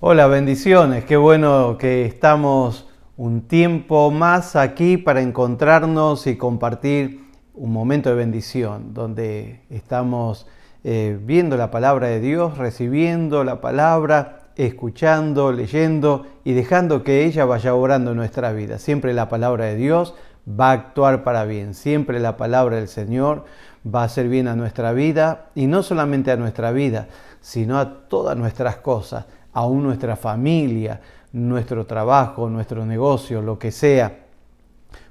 Hola, bendiciones. Qué bueno que estamos un tiempo más aquí para encontrarnos y compartir un momento de bendición, donde estamos viendo la palabra de Dios, recibiendo la palabra, escuchando, leyendo y dejando que ella vaya obrando en nuestra vida. Siempre la palabra de Dios va a actuar para bien. Siempre la palabra del Señor va a hacer bien a nuestra vida, y no solamente a nuestra vida, sino a todas nuestras cosas, aún nuestra familia, nuestro trabajo, nuestro negocio, lo que sea.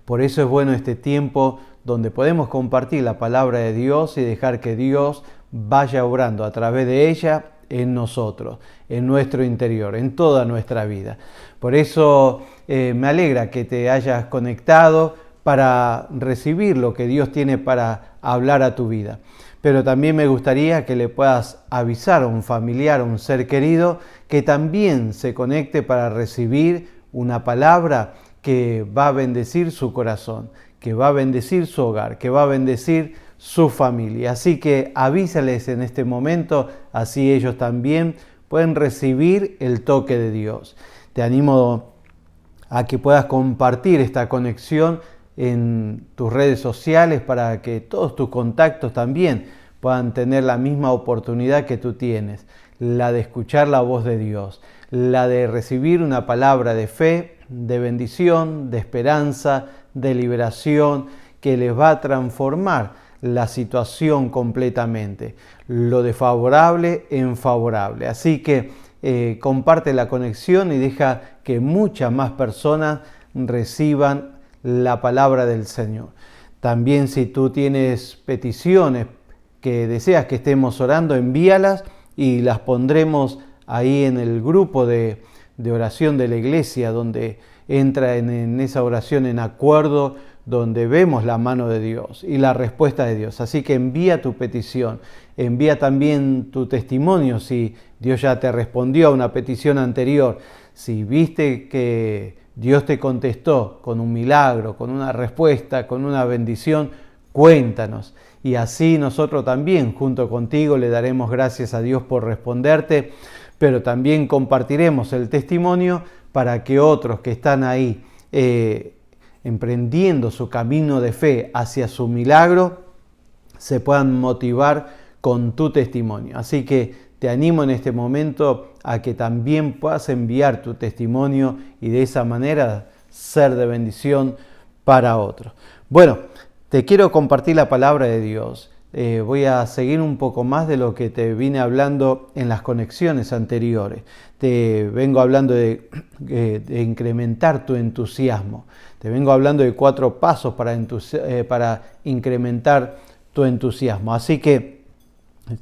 Por eso es bueno este tiempo donde podemos compartir la palabra de Dios y dejar que Dios vaya obrando a través de ella en nosotros, en nuestro interior, en toda nuestra vida. Por eso me alegra que te hayas conectado para recibir lo que Dios tiene para hablar a tu vida. Pero también me gustaría que le puedas avisar a un familiar, a un ser querido, que también se conecte para recibir una palabra que va a bendecir su corazón, que va a bendecir su hogar, que va a bendecir su familia. Así que avísales en este momento, así ellos también pueden recibir el toque de Dios. Te animo a que puedas compartir esta conexión en tus redes sociales para que todos tus contactos también puedan tener la misma oportunidad que tú tienes, la de escuchar la voz de Dios, la de recibir una palabra de fe, de bendición, de esperanza, de liberación, que les va a transformar la situación completamente, lo desfavorable en favorable. Así que comparte la conexión y deja que muchas más personas reciban la palabra del Señor. También, si tú tienes peticiones que deseas que estemos orando, envíalas y las pondremos ahí en el grupo de oración de la iglesia, donde entra en esa oración en acuerdo, donde vemos la mano de Dios y la respuesta de Dios. Así que envía tu petición, envía también tu testimonio si Dios ya te respondió a una petición anterior, si viste que Dios te contestó con un milagro, con una respuesta, con una bendición, cuéntanos. Y así nosotros también, junto contigo, le daremos gracias a Dios por responderte, pero también compartiremos el testimonio para que otros que están ahí emprendiendo su camino de fe hacia su milagro se puedan motivar con tu testimonio. Así que te animo en este momento a que también puedas enviar tu testimonio y de esa manera ser de bendición para otros. Bueno, te quiero compartir la palabra de Dios. Voy a seguir un poco más de lo que te vine hablando en las conexiones anteriores. Te vengo hablando de incrementar tu entusiasmo. Te vengo hablando de 4 pasos para incrementar tu entusiasmo. Así que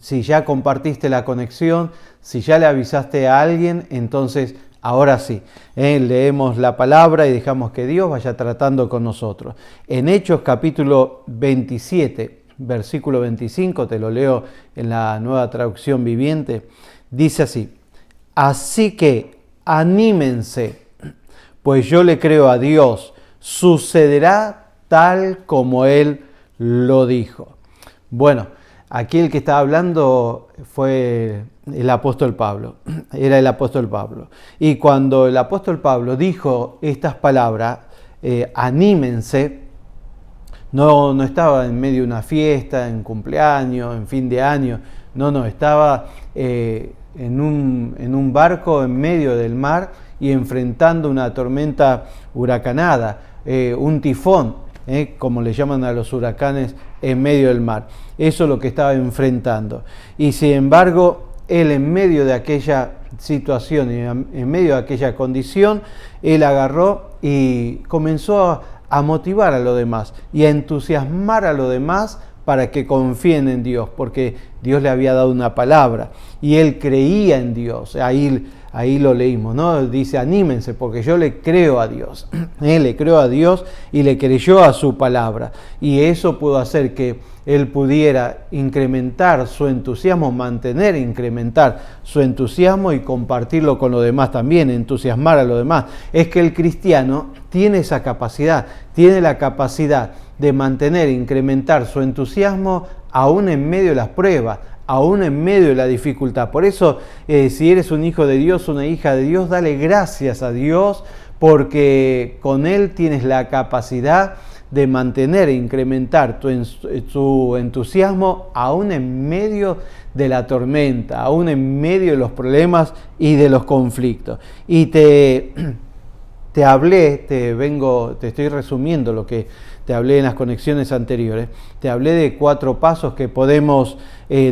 si ya compartiste la conexión, si ya le avisaste a alguien, entonces ahora sí, leemos la palabra y dejamos que Dios vaya tratando con nosotros. En Hechos capítulo 27, versículo 25, te lo leo en la Nueva Traducción Viviente, dice así: así que anímense, pues yo le creo a Dios, sucederá tal como Él lo dijo. Bueno, aquí el que estaba hablando fue el apóstol Pablo, era el apóstol Pablo. Y cuando el apóstol Pablo dijo estas palabras, anímense, no estaba en medio de una fiesta, en cumpleaños, en fin de año, estaba en un barco en medio del mar y enfrentando una tormenta huracanada, un tifón, como le llaman a los huracanes en medio del mar. Eso es lo que estaba enfrentando. Y sin embargo, él en medio de aquella situación, en medio de aquella condición, él agarró y comenzó a motivar a los demás y a entusiasmar a los demás para que confíen en Dios, porque Dios le había dado una palabra y él creía en Dios. Ahí lo leímos, ¿no? Dice, anímense, porque yo le creo a Dios. Él le creo a Dios y le creyó a su palabra. Y eso pudo hacer que él pudiera incrementar su entusiasmo, incrementar su entusiasmo y compartirlo con los demás también, entusiasmar a los demás. Es que el cristiano tiene esa capacidad, tiene la capacidad de incrementar su entusiasmo aún en medio de las pruebas, aún en medio de la dificultad. Por eso, si eres un hijo de Dios, una hija de Dios, dale gracias a Dios, porque con Él tienes la capacidad de mantener e incrementar tu entusiasmo aún en medio de la tormenta, aún en medio de los problemas y de los conflictos. Y te estoy resumiendo lo que te hablé en las conexiones anteriores, te hablé de 4 pasos que podemos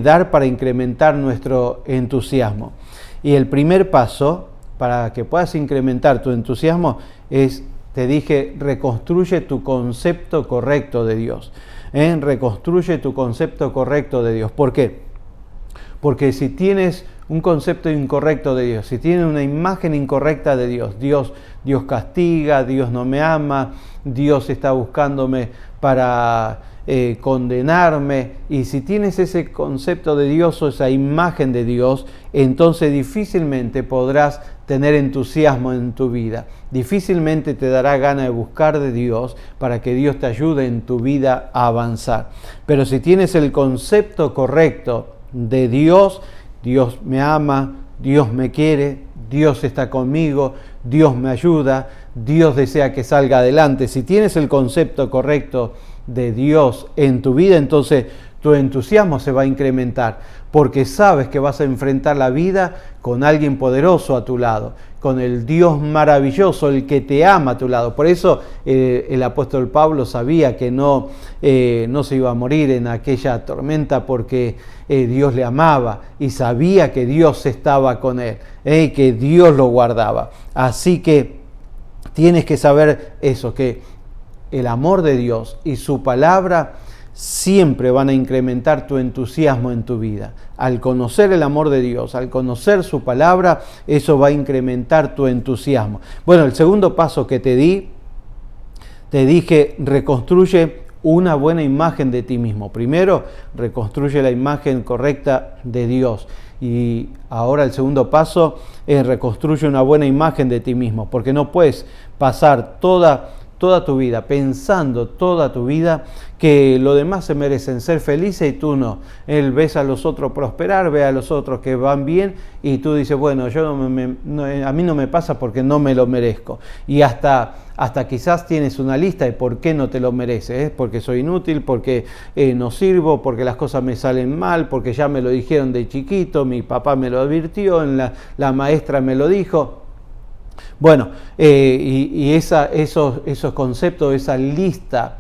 dar para incrementar nuestro entusiasmo. Y el primer paso, para que puedas incrementar tu entusiasmo, te dije, reconstruye tu concepto correcto de Dios. Reconstruye tu concepto correcto de Dios. ¿Por qué? Porque si tienes un concepto incorrecto de Dios, si tienes una imagen incorrecta de Dios, Dios castiga, Dios no me ama, Dios está buscándome para condenarme, y si tienes ese concepto de Dios o esa imagen de Dios, entonces difícilmente podrás tener entusiasmo en tu vida. Difícilmente te dará gana de buscar de Dios para que Dios te ayude en tu vida a avanzar. Pero si tienes el concepto correcto de Dios, Dios me ama, Dios me quiere, Dios está conmigo, Dios me ayuda, Dios desea que salga adelante. Si tienes el concepto correcto de Dios en tu vida, entonces tu entusiasmo se va a incrementar, porque sabes que vas a enfrentar la vida con alguien poderoso a tu lado, con el Dios maravilloso, el que te ama a tu lado. Por eso el apóstol Pablo sabía que no se iba a morir en aquella tormenta, porque Dios le amaba y sabía que Dios estaba con él, que Dios lo guardaba. Así que tienes que saber eso, que el amor de Dios y su palabra siempre van a incrementar tu entusiasmo en tu vida. Al conocer el amor de Dios, al conocer su palabra, eso va a incrementar tu entusiasmo. Bueno, el segundo paso que te dije, reconstruye una buena imagen de ti mismo. Primero, reconstruye la imagen correcta de Dios. Y ahora el segundo paso es reconstruye una buena imagen de ti mismo, porque no puedes pasar toda tu vida, pensando toda tu vida que los demás se merecen ser felices y tú no. Él ves a los otros prosperar, ve a los otros que van bien y tú dices, bueno, a mí no me pasa porque no me lo merezco. Y hasta quizás tienes una lista de por qué no te lo mereces, porque soy inútil, porque no sirvo, porque las cosas me salen mal, porque ya me lo dijeron de chiquito, mi papá me lo advirtió, la maestra me lo dijo. Bueno, esos conceptos, esa lista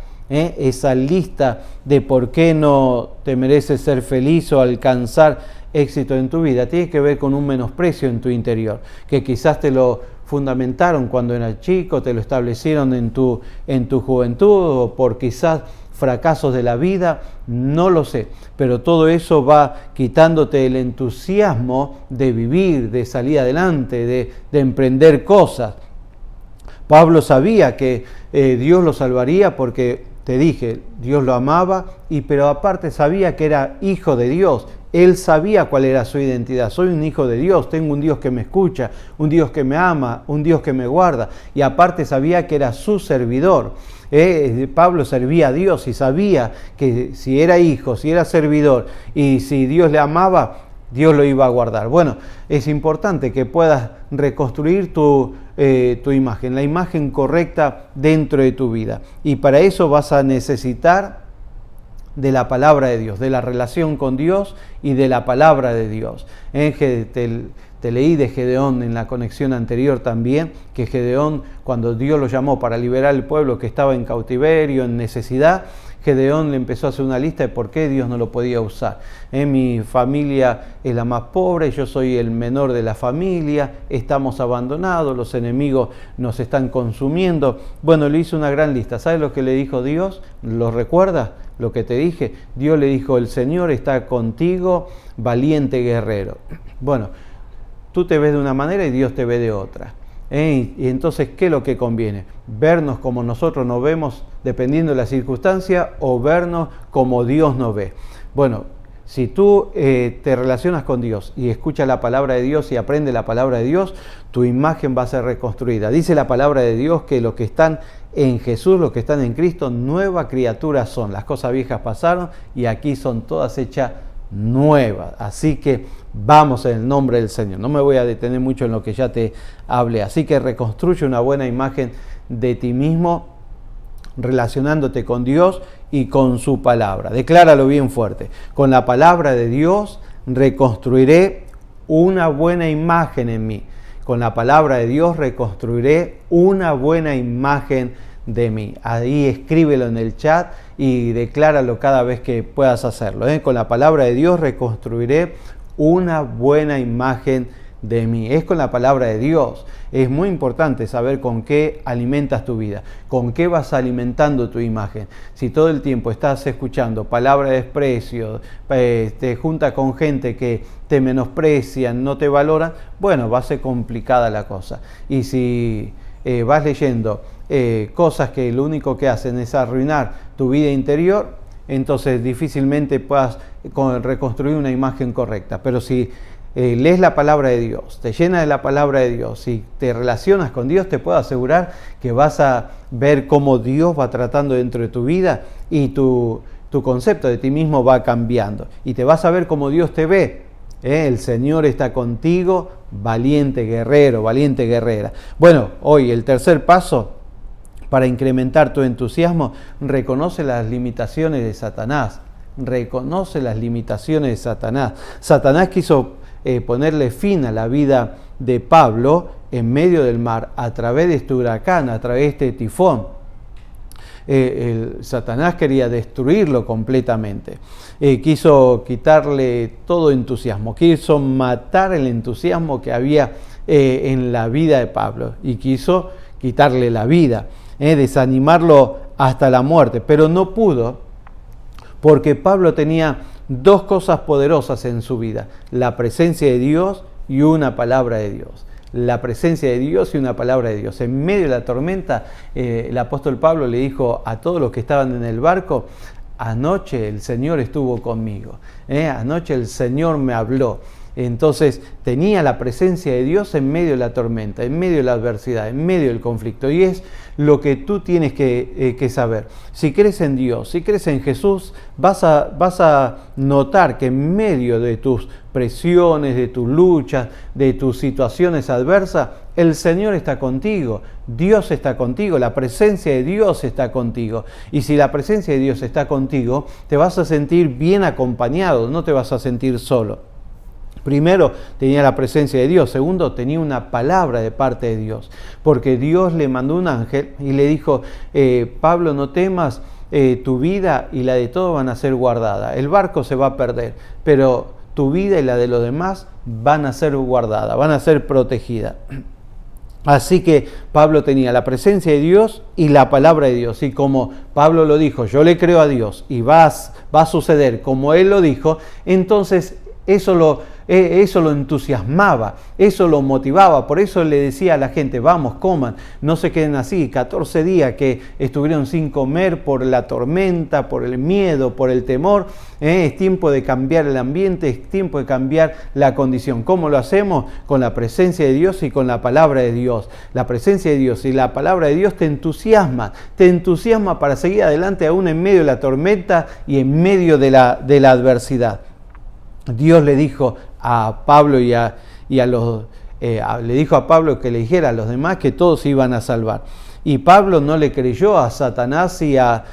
de por qué no te mereces ser feliz o alcanzar éxito en tu vida, tiene que ver con un menosprecio en tu interior, que quizás te lo fundamentaron cuando eras chico, te lo establecieron en tu juventud, o por quizás fracasos de la vida, no lo sé, pero todo eso va quitándote el entusiasmo de vivir, de salir adelante, de emprender cosas. Pablo sabía que Dios lo salvaría porque, te dije, Dios lo amaba, pero aparte sabía que era hijo de Dios. Él sabía cuál era su identidad. Soy un hijo de Dios, tengo un Dios que me escucha, un Dios que me ama, un Dios que me guarda. Y aparte sabía que era su servidor. Pablo servía a Dios y sabía que si era hijo, si era servidor y si Dios le amaba, Dios lo iba a guardar. Bueno, es importante que puedas reconstruir tu imagen, la imagen correcta dentro de tu vida. Y para eso vas a necesitar de la palabra de Dios, de la relación con Dios y de la palabra de Dios. Te leí de Gedeón en la conexión anterior también, que Gedeón, cuando Dios lo llamó para liberar al pueblo que estaba en cautiverio, en necesidad, Gedeón le empezó a hacer una lista de por qué Dios no lo podía usar. Mi familia es la más pobre, yo soy el menor de la familia, estamos abandonados, los enemigos nos están consumiendo. Bueno, le hizo una gran lista. ¿Sabes lo que le dijo Dios? ¿Lo recuerdas? Lo que te dije. Dios le dijo, el Señor está contigo, valiente guerrero. Bueno, tú te ves de una manera y Dios te ve de otra. Y entonces, ¿qué es lo que conviene? ¿Vernos como nosotros nos vemos dependiendo de la circunstancia o vernos como Dios nos ve? Bueno, si tú te relacionas con Dios y escuchas la palabra de Dios y aprendes la palabra de Dios, tu imagen va a ser reconstruida. Dice la palabra de Dios que los que están en Jesús, los que están en Cristo, nueva criatura son. Las cosas viejas pasaron y aquí son todas hechas nueva. Así que vamos en el nombre del Señor. No me voy a detener mucho en lo que ya te hablé. Así que reconstruye una buena imagen de ti mismo, relacionándote con Dios y con su palabra. Decláralo bien fuerte. Con la palabra de Dios reconstruiré una buena imagen en mí. Con la palabra de Dios reconstruiré una buena imagen de mí. Ahí escríbelo en el chat y decláralo cada vez que puedas hacerlo. Con la palabra de Dios reconstruiré una buena imagen de mí. Es con la palabra de Dios. Es muy importante saber con qué alimentas tu vida, con qué vas alimentando tu imagen. Si todo el tiempo estás escuchando palabras de desprecio, te juntas con gente que te menosprecian, no te valoran, bueno, va a ser complicada la cosa. Y si vas leyendo cosas que lo único que hacen es arruinar tu vida interior, entonces difícilmente puedas reconstruir una imagen correcta. Pero si lees la palabra de Dios, te llenas de la palabra de Dios y te relacionas con Dios, te puedo asegurar que vas a ver cómo Dios va tratando dentro de tu vida y tu concepto de ti mismo va cambiando. Y te vas a ver cómo Dios te ve. El Señor está contigo, valiente guerrero, valiente guerrera. Bueno, hoy el tercer paso para incrementar tu entusiasmo, reconoce las limitaciones de Satanás. Reconoce las limitaciones de Satanás. Satanás quiso ponerle fin a la vida de Pablo en medio del mar a través de este huracán, a través de este tifón. Satanás quería destruirlo completamente. Quiso quitarle todo entusiasmo, quiso matar el entusiasmo que había en la vida de Pablo y quiso quitarle la vida, desanimarlo hasta la muerte, pero no pudo porque Pablo tenía dos cosas poderosas en su vida: la presencia de Dios y una palabra de Dios. La presencia de Dios y una palabra de Dios. En medio de la tormenta, el apóstol Pablo le dijo a todos los que estaban en el barco: anoche el Señor estuvo conmigo, anoche el Señor me habló. Entonces tenía la presencia de Dios en medio de la tormenta, en medio de la adversidad, en medio del conflicto. Y es lo que tú tienes que saber. Si crees en Dios, si crees en Jesús, vas a notar que en medio de tus presiones, de tus luchas, de tus situaciones adversas, el Señor está contigo, Dios está contigo, la presencia de Dios está contigo. Y si la presencia de Dios está contigo, te vas a sentir bien acompañado, no te vas a sentir solo. Primero, tenía la presencia de Dios. Segundo, tenía una palabra de parte de Dios. Porque Dios le mandó un ángel y le dijo: Pablo, no temas, tu vida y la de todos van a ser guardadas. El barco se va a perder, pero tu vida y la de los demás van a ser guardadas, van a ser protegidas. Así que Pablo tenía la presencia de Dios y la palabra de Dios. Y como Pablo lo dijo, yo le creo a Dios y va a suceder como Él lo dijo, entonces eso lo entusiasmaba, eso lo motivaba. Por eso le decía a la gente: vamos, coman, no se queden así. 14 días que estuvieron sin comer por la tormenta, por el miedo, por el temor. Es tiempo de cambiar el ambiente, es tiempo de cambiar la condición. ¿Cómo lo hacemos? Con la presencia de Dios y con la palabra de Dios. La presencia de Dios y la palabra de Dios te entusiasma para seguir adelante aún en medio de la tormenta y en medio de la adversidad. Dios le dijo a Pablo le dijo a Pablo que le dijera a los demás que todos se iban a salvar. Y Pablo no le creyó a Satanás y a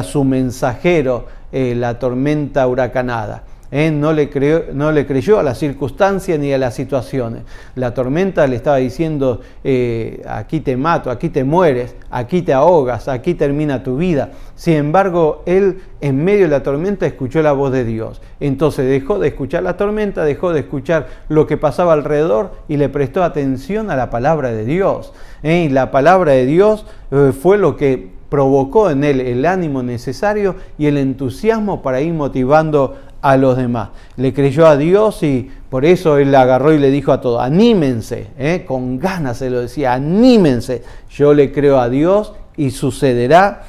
su mensajero, la tormenta huracanada. No le creyó a las circunstancias ni a las situaciones. La tormenta le estaba diciendo: aquí te mato, aquí te mueres, aquí te ahogas, aquí termina tu vida. Sin embargo, él en medio de la tormenta escuchó la voz de Dios. Entonces dejó de escuchar la tormenta, dejó de escuchar lo que pasaba alrededor y le prestó atención a la palabra de Dios. Y la palabra de Dios fue lo que provocó en él el ánimo necesario y el entusiasmo para ir motivando a los demás. Le creyó a Dios y por eso él agarró y le dijo a todos: anímense, con ganas se lo decía: anímense, yo le creo a Dios y sucederá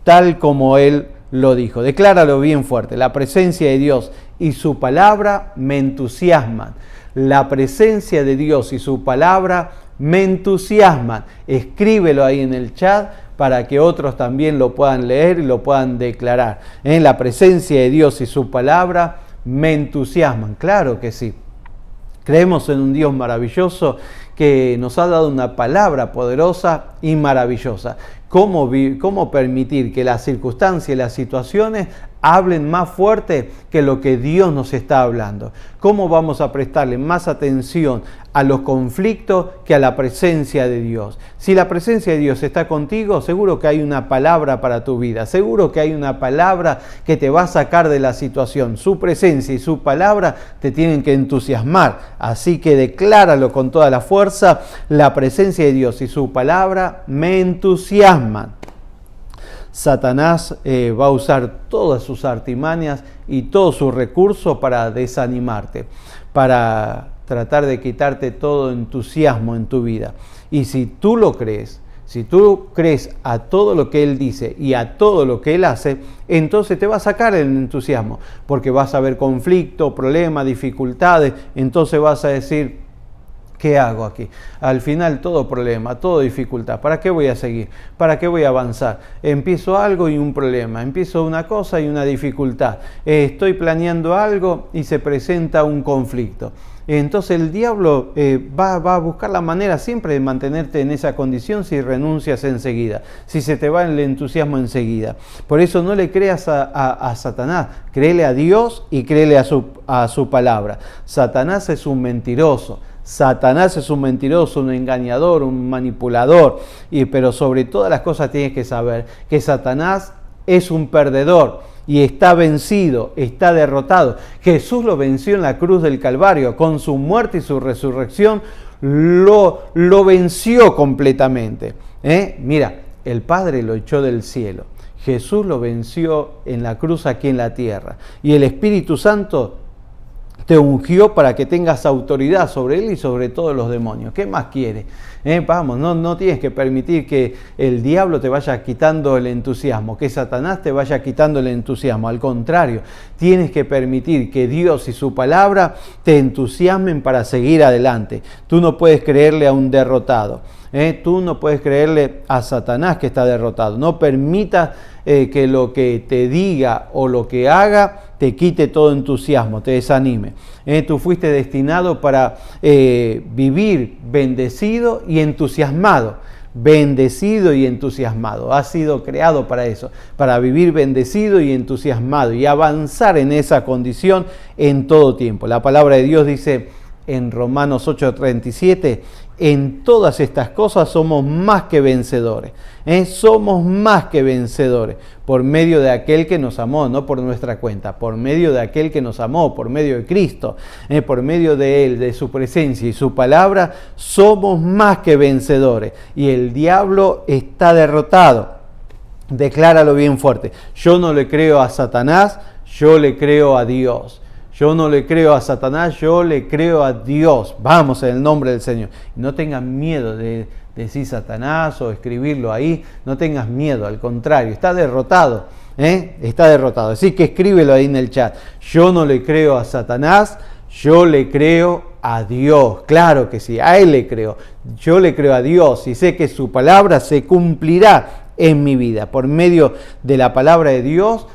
tal como él lo dijo. Decláralo bien fuerte: la presencia de Dios y su palabra me entusiasman. La presencia de Dios y su palabra me entusiasman. Escríbelo ahí en el chat para que otros también lo puedan leer y lo puedan declarar. En la presencia de Dios y su palabra me entusiasman. Claro que sí. Creemos en un Dios maravilloso que nos ha dado una palabra poderosa y maravillosa. ¿Cómo permitir que las circunstancias y las situaciones hablen más fuerte que lo que Dios nos está hablando? ¿Cómo vamos a prestarle más atención a los conflictos que a la presencia de Dios? Si la presencia de Dios está contigo, seguro que hay una palabra para tu vida, seguro que hay una palabra que te va a sacar de la situación. Su presencia y su palabra te tienen que entusiasmar, así que decláralo con toda la fuerza: la presencia de Dios y su palabra me entusiasman. Satanás va a usar todas sus artimañas y todos sus recursos para desanimarte, para tratar de quitarte todo entusiasmo en tu vida. Y si tú lo crees, si tú crees a todo lo que Él dice y a todo lo que Él hace, entonces te va a sacar el entusiasmo, porque vas a ver conflicto, problemas, dificultades, entonces vas a decir: ¿qué hago aquí? Al final todo problema, todo dificultad. ¿Para qué voy a seguir? ¿Para qué voy a avanzar? Empiezo algo y un problema. Empiezo una cosa y una dificultad. Estoy planeando algo y se presenta un conflicto. Entonces el diablo va a buscar la manera siempre de mantenerte en esa condición si renuncias enseguida, si se te va el entusiasmo enseguida. Por eso no le creas a Satanás, créele a Dios y créele a su palabra. Satanás es un mentiroso. Satanás es un mentiroso, un engañador, un manipulador, pero sobre todas las cosas tienes que saber que Satanás es un perdedor y está vencido, está derrotado. Jesús lo venció en la cruz del Calvario, con su muerte y su resurrección lo venció completamente. Mira, el Padre lo echó del cielo, Jesús lo venció en la cruz aquí en la tierra, y el Espíritu Santo te ungió para que tengas autoridad sobre él y sobre todos los demonios. ¿Qué más quiere? Vamos, no tienes que permitir que el diablo te vaya quitando el entusiasmo, que Satanás te vaya quitando el entusiasmo. Al contrario, tienes que permitir que Dios y su palabra te entusiasmen para seguir adelante. Tú no puedes creerle a un derrotado. Tú no puedes creerle a Satanás que está derrotado. No permitas que lo que te diga o lo que haga te quite todo entusiasmo, te desanime. Tú fuiste destinado para vivir bendecido y entusiasmado. Bendecido y entusiasmado. Has sido creado para eso, para vivir bendecido y entusiasmado y avanzar en esa condición en todo tiempo. La palabra de Dios dice en Romanos 8:37, en todas estas cosas somos más que vencedores. Somos más que vencedores por medio de aquel que nos amó, no por nuestra cuenta, por medio de aquel que nos amó, por medio de Cristo, por medio de Él, de su presencia y su palabra, somos más que vencedores. Y el diablo está derrotado. Decláralo bien fuerte. Yo no le creo a Satanás, yo le creo a Dios. Yo no le creo a Satanás, yo le creo a Dios. Vamos en el nombre del Señor. Y no tengas miedo de decir Satanás o escribirlo ahí. No tengas miedo, al contrario, está derrotado. Está derrotado. Así que escríbelo ahí en el chat. Yo no le creo a Satanás, yo le creo a Dios. Claro que sí, a Él le creo. Yo le creo a Dios y sé que su palabra se cumplirá en mi vida. Por medio de la palabra de Dios,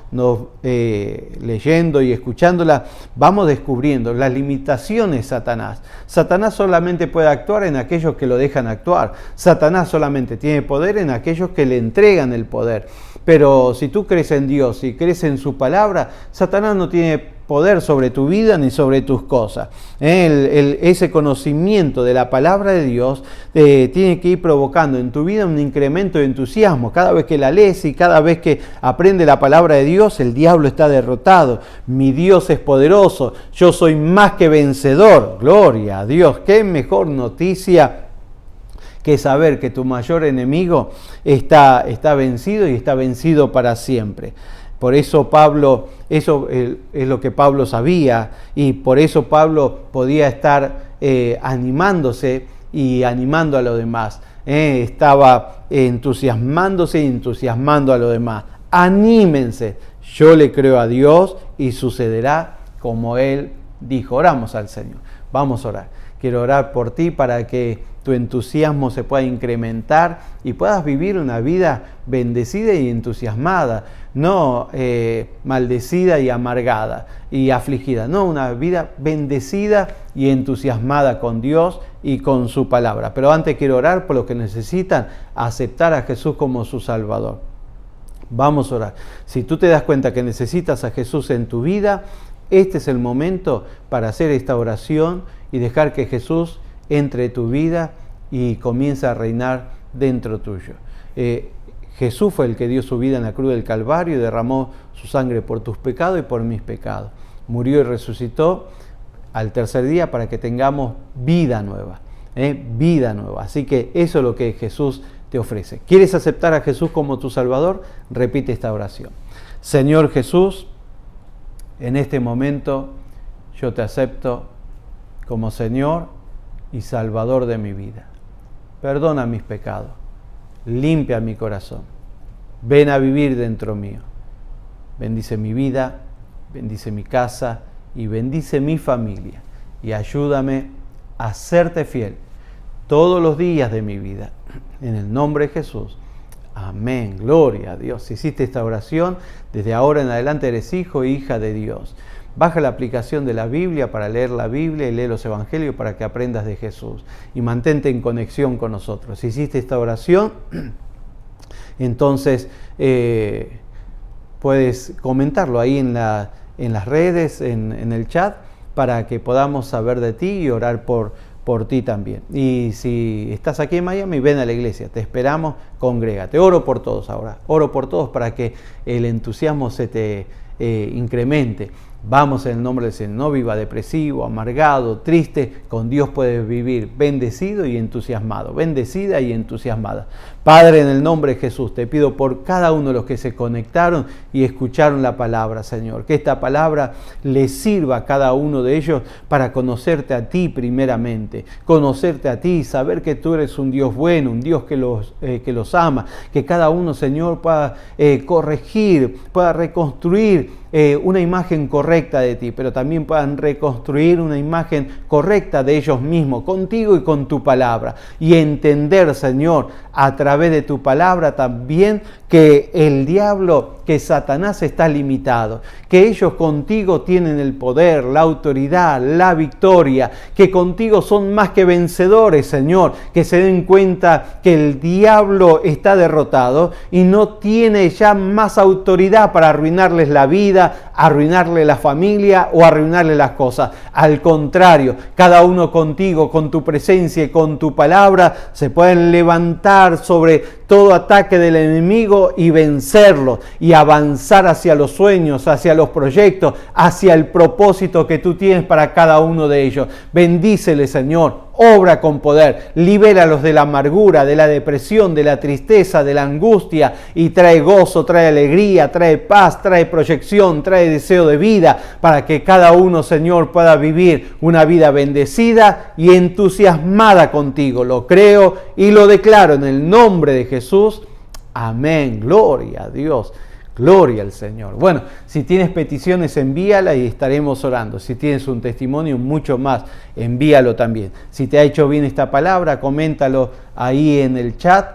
leyendo y escuchándola, vamos descubriendo las limitaciones de Satanás. Satanás solamente puede actuar en aquellos que lo dejan actuar. Satanás solamente tiene poder en aquellos que le entregan el poder. Pero si tú crees en Dios y crees en su palabra, Satanás no tiene poder sobre tu vida ni sobre tus cosas. Ese conocimiento de la palabra de Dios tiene que ir provocando en tu vida un incremento de entusiasmo. Cada vez que la lees y cada vez que aprende la palabra de Dios, el diablo está derrotado. Mi Dios es poderoso. Yo soy más que vencedor. Gloria a Dios. Qué mejor noticia que saber que tu mayor enemigo está vencido y está vencido para siempre. Por eso Pablo, eso es lo que Pablo sabía, y por eso Pablo podía estar animándose y animando a los demás. Estaba entusiasmándose y entusiasmando a los demás. Anímense, yo le creo a Dios y sucederá como Él dijo. Oramos al Señor. Vamos a orar. Quiero orar por ti para que tu entusiasmo se pueda incrementar y puedas vivir una vida bendecida y entusiasmada, no maldecida y amargada y afligida, no, una vida bendecida y entusiasmada con Dios y con su palabra. Pero antes quiero orar por los que necesitan aceptar a Jesús como su Salvador. Vamos a orar. Si tú te das cuenta que necesitas a Jesús en tu vida, este es el momento para hacer esta oración y dejar que Jesús entre tu vida y comience a reinar dentro tuyo. Jesús fue el que dio su vida en la cruz del Calvario y derramó su sangre por tus pecados y por mis pecados. Murió y resucitó al tercer día para que tengamos vida nueva. Vida nueva. Así que eso es lo que Jesús te ofrece. ¿Quieres aceptar a Jesús como tu Salvador? Repite esta oración. Señor Jesús, en este momento yo te acepto como Señor y Salvador de mi vida. Perdona mis pecados, limpia mi corazón, ven a vivir dentro mío. Bendice mi vida, bendice mi casa y bendice mi familia. Y ayúdame a serte fiel todos los días de mi vida. En el nombre de Jesús. Amén. Gloria a Dios. Si hiciste esta oración, desde ahora en adelante eres hijo e hija de Dios. Baja la aplicación de la Biblia para leer la Biblia y lee los Evangelios para que aprendas de Jesús. Y mantente en conexión con nosotros. Si hiciste esta oración, entonces puedes comentarlo ahí en las redes, en el chat, para que podamos saber de ti y orar por ti también. Y si estás aquí en Miami, ven a la iglesia, te esperamos, congrégate. Oro por todos ahora, oro por todos para que el entusiasmo se te incremente. Vamos en el nombre del Señor. No viva depresivo, amargado, triste. Con Dios puedes vivir bendecido y entusiasmado. Bendecida y entusiasmada. Padre, en el nombre de Jesús, te pido por cada uno de los que se conectaron y escucharon la palabra, Señor. Que esta palabra les sirva a cada uno de ellos para conocerte a ti primeramente. Conocerte a ti, saber que tú eres un Dios bueno, un Dios que los ama. Que cada uno, Señor, pueda corregir, pueda reconstruir una imagen correcta de ti, pero también puedan reconstruir una imagen correcta de ellos mismos, contigo y con tu palabra. Y entender, Señor, a través de tu palabra también que el diablo, que Satanás está limitado, que ellos contigo tienen el poder, la autoridad, la victoria, que contigo son más que vencedores, Señor, que se den cuenta que el diablo está derrotado y no tiene ya más autoridad para arruinarles la vida, arruinarle la familia o arruinarle las cosas. Al contrario, cada uno contigo, con tu presencia y con tu palabra, se pueden levantar sobre todo ataque del enemigo y vencerlo y avanzar hacia los sueños, hacia los proyectos, hacia el propósito que tú tienes para cada uno de ellos. Bendícele, Señor. Obra con poder, libéralos de la amargura, de la depresión, de la tristeza, de la angustia y trae gozo, trae alegría, trae paz, trae proyección, trae deseo de vida para que cada uno, Señor, pueda vivir una vida bendecida y entusiasmada contigo. Lo creo y lo declaro en el nombre de Jesús. Amén. Gloria a Dios. Gloria al Señor. Bueno, si tienes peticiones, envíala y estaremos orando. Si tienes un testimonio, mucho más, envíalo también. Si te ha hecho bien esta palabra, coméntalo ahí en el chat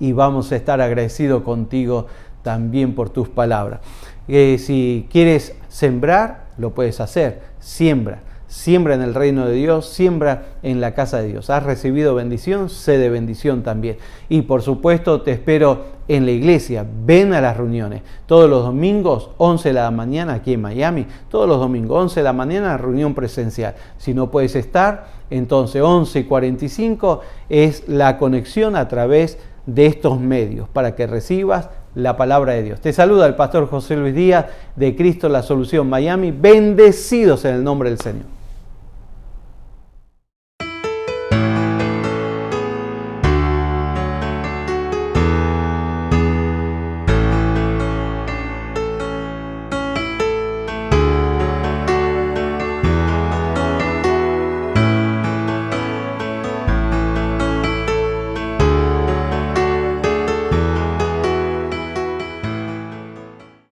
y vamos a estar agradecidos contigo también por tus palabras. Si quieres sembrar, lo puedes hacer. Siembra. Siembra en el reino de Dios, siembra en la casa de Dios. ¿Has recibido bendición? Sé de bendición también. Y por supuesto te espero en la iglesia. Ven a las reuniones. Todos los domingos, 11 de la mañana aquí en Miami. Todos los domingos, 11 de la mañana, reunión presencial. Si no puedes estar, entonces 11:45 es la conexión a través de estos medios para que recibas la palabra de Dios. Te saluda el pastor José Luis Díaz de Cristo La Solución Miami. Bendecidos en el nombre del Señor.